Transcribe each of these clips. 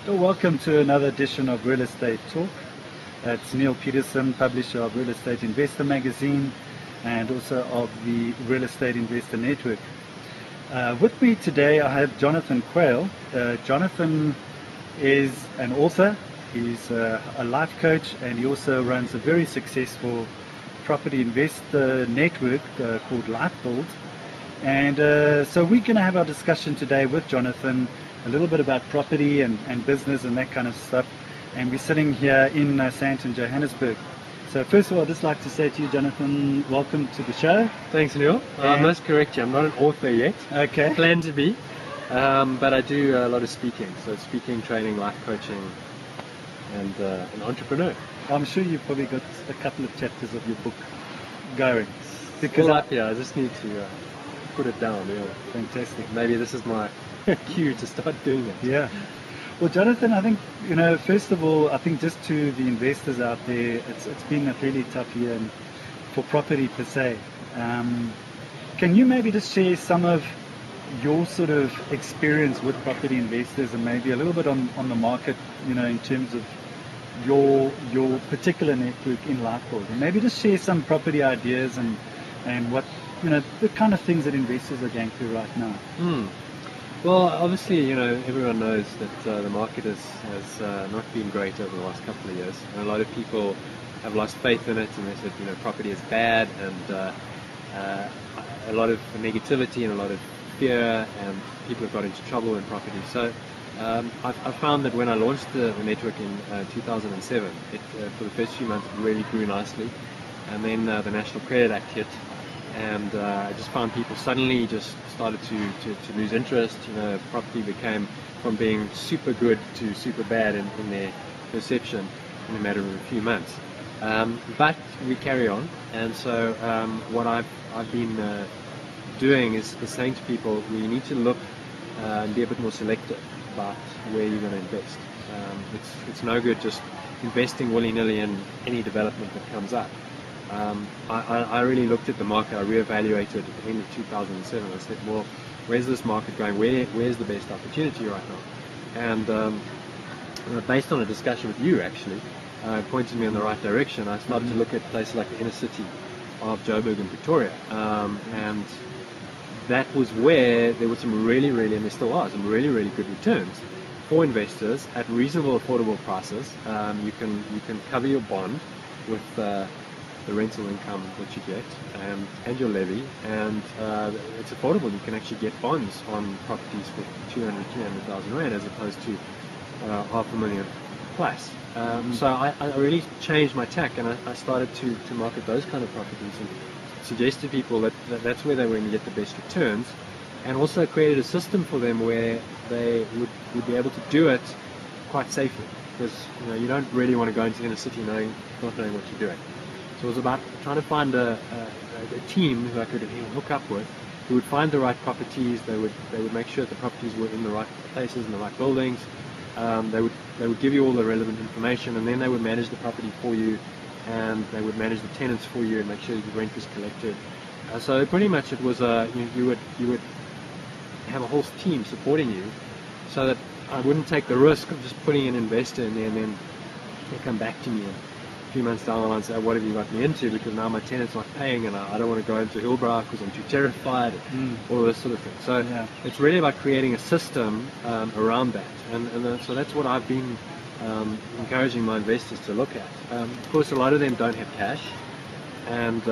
So welcome to another edition of Real Estate Talk. It's Neale Petersen, publisher of Real Estate Investor magazine and also of the Real Estate Investor Network. With me today I have Jonathan Quail. Jonathan is an author, he's a life coach, and he also runs a very successful property investor network called LifeBuild. And so we're going to have our discussion today with Jonathan a little bit about property and business and that kind of stuff. And we're sitting here in Sandton, Johannesburg. So first of all, I'd just like to say to you, Jonathan, welcome to the show. Thanks, Neale. I must correct you, I'm not an author yet. Okay. Plan to be, but I do a lot of speaking. So speaking, training, life coaching, and an entrepreneur. I'm sure you've probably got a couple of chapters of your book going. Because I just need to put it down. Yeah. Fantastic. Maybe this is my cue to start doing it. Yeah. Well, Jonathan, I think, first of all, I think just to the investors out there, it's been a really tough year for property per se. Can you maybe just share some of your sort of experience with property investors and maybe a little bit on the market, in terms of your particular network in LifeBuild, and maybe just share some property ideas and what, the kind of things that investors are going through right now? Well, obviously, everyone knows that the market has not been great over the last couple of years. And a lot of people have lost faith in it, and they said, property is bad, and a lot of negativity and a lot of fear, and people have got into trouble in property. So I found that when I launched the network in 2007, for the first few months it really grew nicely, and then the National Credit Act hit, and I just found people suddenly just started to lose interest. Property became from being super good to super bad in their perception in a matter of a few months. But we carry on, and so what I've been doing is saying to people, we need to look and be a bit more selective about where you're going to invest. It's no good just investing willy-nilly in any development that comes up. I really looked at the market. I reevaluated at the end of 2007. I said, well, where's this market going? Where's the best opportunity right now? And based on a discussion with you, actually, pointed me in the right direction. I started to look at places like the inner city of Joburg and Pretoria, and that was where there was some really, and there still are some really good returns for investors at reasonable, affordable prices. You can cover your bond with the rental income that you get and your levy, and it's affordable. You can actually get bonds on properties for 300,000 rand as opposed to $500,000 plus. So I really changed my tack, and I started to market those kind of properties and suggest to people that that's where they were going to get the best returns, and also created a system for them where they would be able to do it quite safely, because you don't really want to go into the inner city not knowing what you're doing. So it was about trying to find a team who I could hook up with, who would find the right properties. They would make sure that the properties were in the right places, in the right buildings. They would give you all the relevant information, and then they would manage the property for you, and they would manage the tenants for you and make sure that the rent was collected. So pretty much it was you would have a whole team supporting you, so that I wouldn't take the risk of just putting an investor in there and then they come back to me a few months down the line and say, what have you got me into, because now my tenant's not paying and I don't want to go into Hillbrow because I'm too terrified, all this sort of thing. So it's really about creating a system around that, and so that's what I've been encouraging my investors to look at. Of course, a lot of them don't have cash, and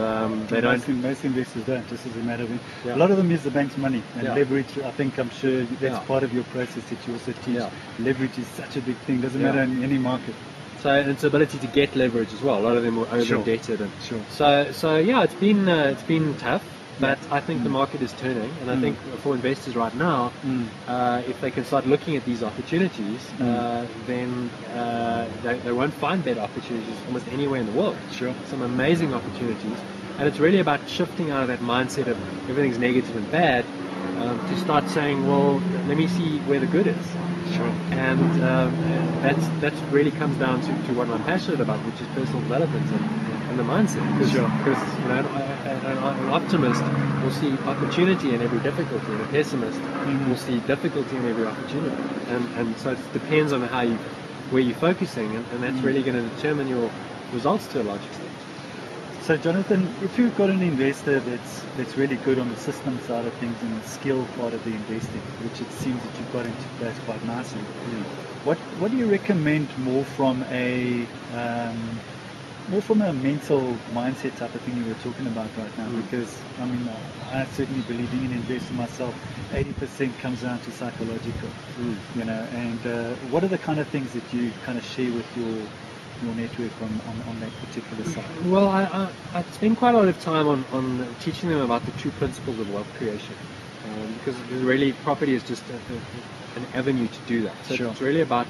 they don't. Most investors don't. Just as a matter of a lot of them use the bank's money and leverage. I'm sure that's part of your process that you also teach. Leverage is such a big thing. Doesn't matter in any market. So it's ability to get leverage as well. A lot of them were over-indebted, and so it's been tough. But I think the market is turning, and I think for investors right now, if they can start looking at these opportunities, then they won't find better opportunities almost anywhere in the world. Some amazing opportunities, and it's really about shifting out of that mindset of everything's negative and bad, to start saying, well, let me see where the good is. And that's really comes down to what I'm passionate about, which is personal development and the mindset. Because Sure. you know, an optimist will see opportunity in every difficulty, and a pessimist will see difficulty in every opportunity. And so it depends on where you're focusing, and that's really going to determine your results to a large extent. So Jonathan, if you've got an investor that's really good on the system side of things and the skill part of the investing, which it seems that you've got into place quite nicely, what do you recommend more from a mental mindset type of thing you were talking about right now? Because I mean, I certainly believe being an investor myself, 80% comes down to psychological, you know. And what are the kind of things that you kind of share with your network on that particular side? Well, I spend quite a lot of time on teaching them about the true principles of wealth creation, because really property is just an avenue to do that. So it's really about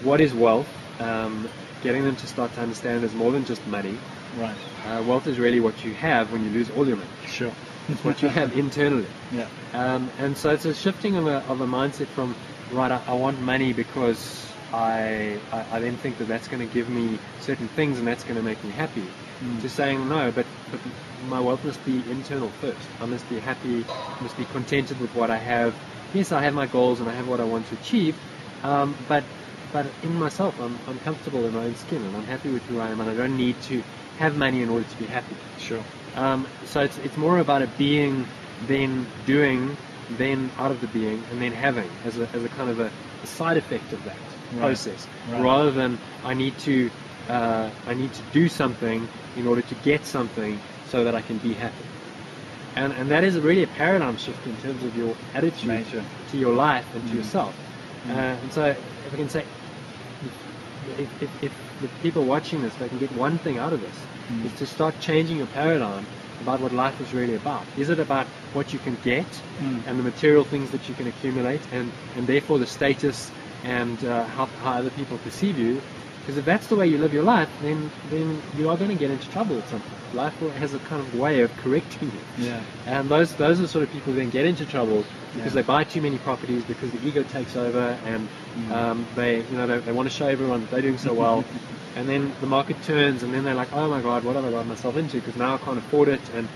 what is wealth, getting them to start to understand there's more than just money. Right. Wealth is really what you have when you lose all your money. Sure. It's what you have internally. Yeah. And so it's a shifting of a mindset from, right, I want money because I then think that's going to give me certain things and that's going to make me happy, to saying no, but my wealth must be internal first. I must be happy, must be contented with what I have. Yes, I have my goals and I have what I want to achieve, but in myself I'm comfortable in my own skin and I'm happy with who I am, and I don't need to have money in order to be happy. Sure. So it's more about it being, then doing, then out of the being, and then having as a kind of a side effect of that process, rather than I need to do something in order to get something so that I can be happy. And that is really a paradigm shift in terms of your attitude to your life and to yourself. And so if I can say, if the people watching this, they can get one thing out of this, is to start changing your paradigm about what life is really about. Is it about what you can get and the material things that you can accumulate, and therefore the status and how other people perceive you? Because if that's the way you live your life, then you are going to get into trouble at some point. Life has a kind of way of correcting you. Yeah. And those are the sort of people who then get into trouble because they buy too many properties, because the ego takes over, and they want to show everyone that they're doing so well. And then the market turns, and then they're like, oh my God, what have I got myself into? Because now I can't afford it, and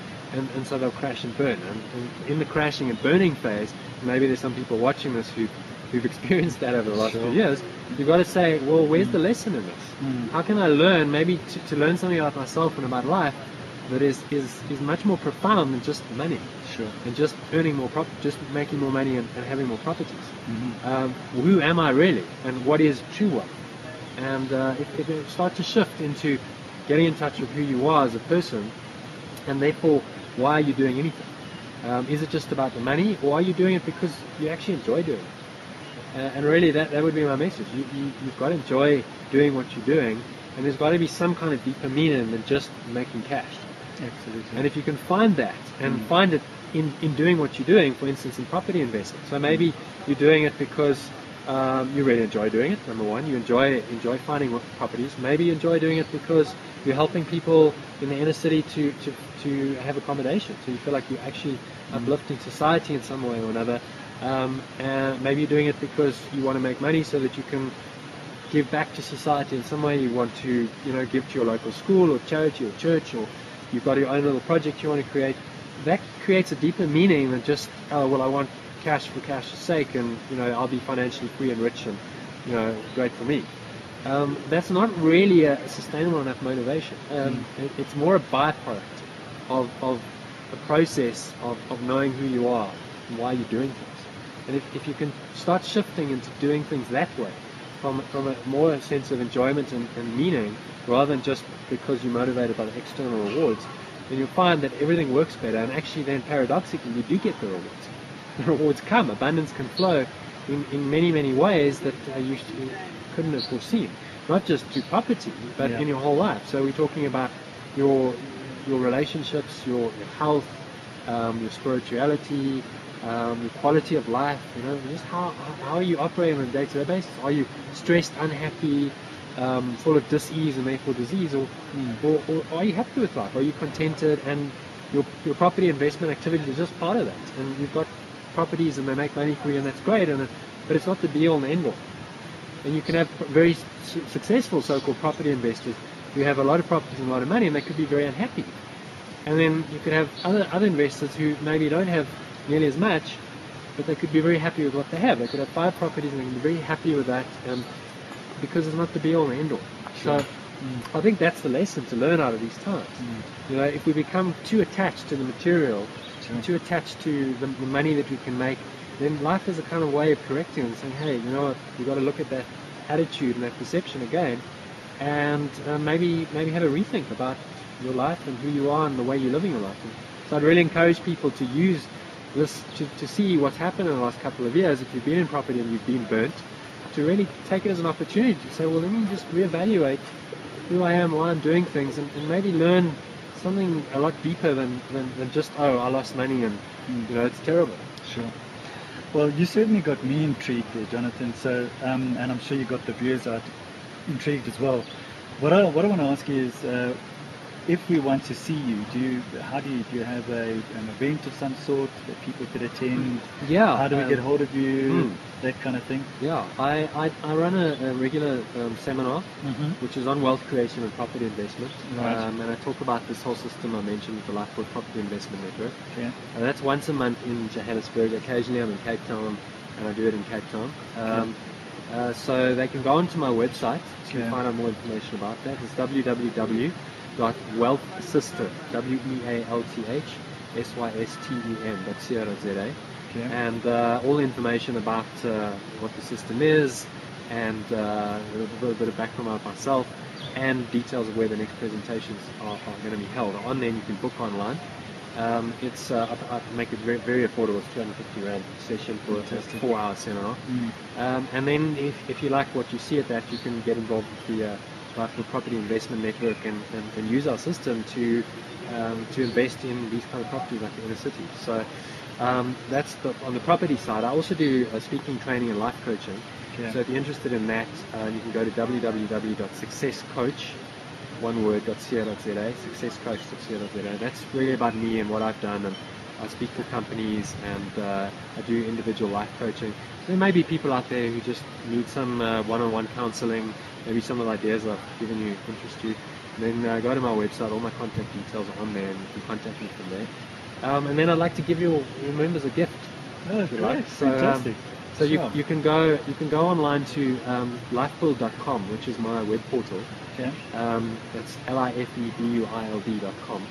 so they'll crash and burn. And in the crashing and burning phase, maybe there's some people watching this who've experienced that over the last few years. You've got to say, well, where's the lesson in this? How can I learn, maybe to learn something about myself and about life that is much more profound than just money? Sure. And just earning more just making more money and having more properties. Who am I really, and what is true wealth? And if you start to shift into getting in touch with who you are as a person, and therefore why are you doing anything? Is it just about the money, or are you doing it because you actually enjoy doing it? And really that would be my message. You've got to enjoy doing what you're doing, and there's got to be some kind of deeper meaning than just making cash. Absolutely. And if you can find that, and find it in doing what you're doing, for instance in property investing. So maybe you're doing it because you really enjoy doing it, number one. You enjoy finding properties. Maybe you enjoy doing it because you're helping people in the inner city to have accommodation. So you feel like you're actually uplifting society in some way or another. And maybe you're doing it because you want to make money so that you can give back to society in some way. You want to give to your local school or charity or church, or you've got your own little project you want to create. That creates a deeper meaning than just, oh, well, I want cash for cash's sake, and I'll be financially free and rich, and great for me. That's not really a sustainable enough motivation. It's more a byproduct of a process of knowing who you are and why you're doing things. And if you can start shifting into doing things that way, from a more sense of enjoyment and meaning, rather than just because you're motivated by the external rewards, then you'll find that everything works better, and actually then paradoxically you do get the rewards. The rewards come, abundance can flow in many, many ways that you couldn't have foreseen. Not just through property, but in your whole life. So we're talking about your relationships, your health, your spirituality, your quality of life, just how are you operating on a day-to-day basis? Are you stressed, unhappy, full of dis-ease and therefore disease, or are you happy with life? Are you contented? And your property investment activity is just part of that. And you've got properties and they make money for you, and that's great, but it's not the be-all and end-all. And you can have very successful so-called property investors who have a lot of properties and a lot of money, and they could be very unhappy. And then you could have other investors who maybe don't have nearly as much, but they could be very happy with what they have. They could have 5 properties and they can be very happy with that, because it's not the be-all and end-all. Sure. So I think that's the lesson to learn out of these times. You know, if we become too attached to the material, too attached to the money that we can make, then life is a kind of way of correcting and saying, hey, you know what, you've got to look at that attitude and that perception again, and maybe have a rethink about your life and who you are and the way you're living your life. And so I'd really encourage people to use this to see what's happened in the last couple of years. If you've been in property and you've been burnt, to really take it as an opportunity to say, well, let me just reevaluate who I am, why I'm doing things, and maybe learn something a lot deeper than just, oh, I lost money and you know, it's terrible. Sure. Well, you certainly got me intrigued there, Jonathan. So, and I'm sure you got the viewers out intrigued as well. What I want to ask you is, if we want to see you, do you have an event of some sort that people could attend? Yeah. How do we get hold of you? That kind of thing. Yeah, I run a regular seminar, which is on wealth creation and property investment, and I talk about this whole system I mentioned with the Lifeboat Property Investment Network. Okay. And that's once a month in Johannesburg. Occasionally I'm in Cape Town, and I do it in Cape Town. So they can go onto my website to find out more information about that. It's www.wealthsystem, WEALTHSYSTEM.co.za. And all the information about what the system is, and a little bit of background about myself, and details of where the next presentations are going to be held. On there you can book online. I make it very, very affordable. It's 250 Rand a session for a 4-hour seminar. And then if you like what you see at that, you can get involved with the Lifeboat Property Investment Network and use our system to invest in these kind of properties like the inner city. So that's on the property side. I also do speaking, training, and life coaching. So if you're interested in that, you can go to www.successcoach.co.za, successcoach.co.za. That's really about me and what I've done, and I speak to companies, and I do individual life coaching. There may be people out there who just need some one-on-one counseling. Maybe some of the ideas I've given you interest you. And then go to my website. All my contact details are on there, and you can contact me from there. And then I'd like to give your members a gift. Oh, great. Like. Fantastic. So you can go online to lifebuild.com, which is my web portal. That's lifebuild.com,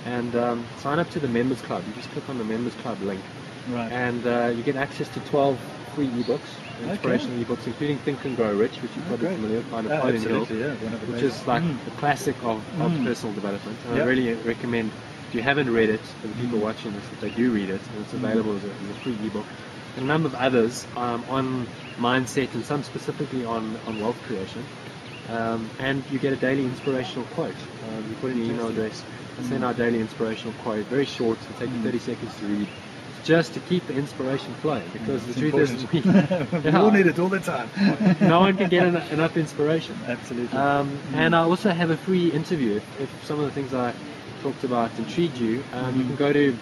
and sign up to the members club. You just click on the members club link, and you get access to 12 free ebooks, inspirational ebooks, including Think and Grow Rich, which you're probably familiar with, by Napoleon Hill, which is like the classic of personal development. And I really recommend, if you haven't read it, and people watching this, that they do read it, and it's available as a free ebook. And a number of others on mindset, and some specifically on wealth creation. And you get a daily inspirational quote. You put in your email address, and send out daily inspirational quote. Very short, it'll take you 30 seconds to read, just to keep the inspiration flowing. Because the truth is, we all need it all the time. No one can get enough inspiration. Absolutely. And I also have a free interview. If some of the things I talked about intrigued you, you can go to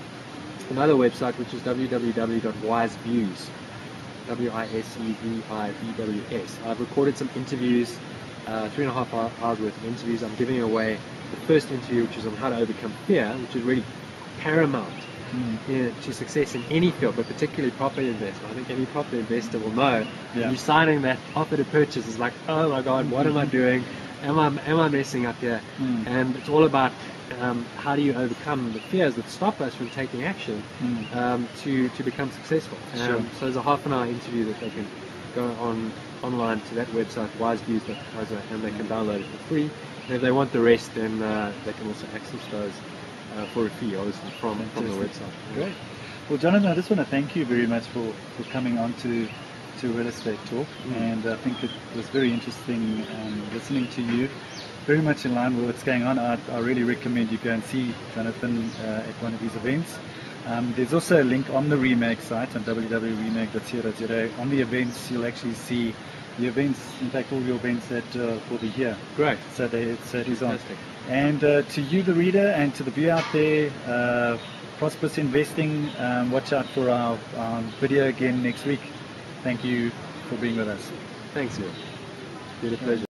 another website, which is www.wiseviews, WISEVIVWS. I've recorded some interviews, 3.5 hours worth of interviews. I'm giving away the first interview, which is on how to overcome fear, which is really paramount to success in any field, but particularly property investment. I think any property investor will know when you're signing that offer to purchase, is like, oh my God, what am I doing? Am I messing up here? And it's all about how do you overcome the fears that stop us from taking action to become successful. So there's a half-an-hour interview that they can go online to that website, wiseviews.co.za, and they can download it for free. And if they want the rest, then they can also access those for a fee, obviously, from the website. Great. Well, Jonathan, I just want to thank you very much for coming on to Real Estate Talk, and I think it was very interesting listening to you. Very much in line with what's going on. I really recommend you go and see Jonathan at one of these events. There's also a link on the Remag site on www.remag.co.za. On the events, you'll actually see the events, in fact all your events that will be here. Great. So it is on. And to you, the reader, and to the viewer out there, prosperous investing. Watch out for our video again next week. Thank you for being with us. Thanks, Neale. It's been a pleasure.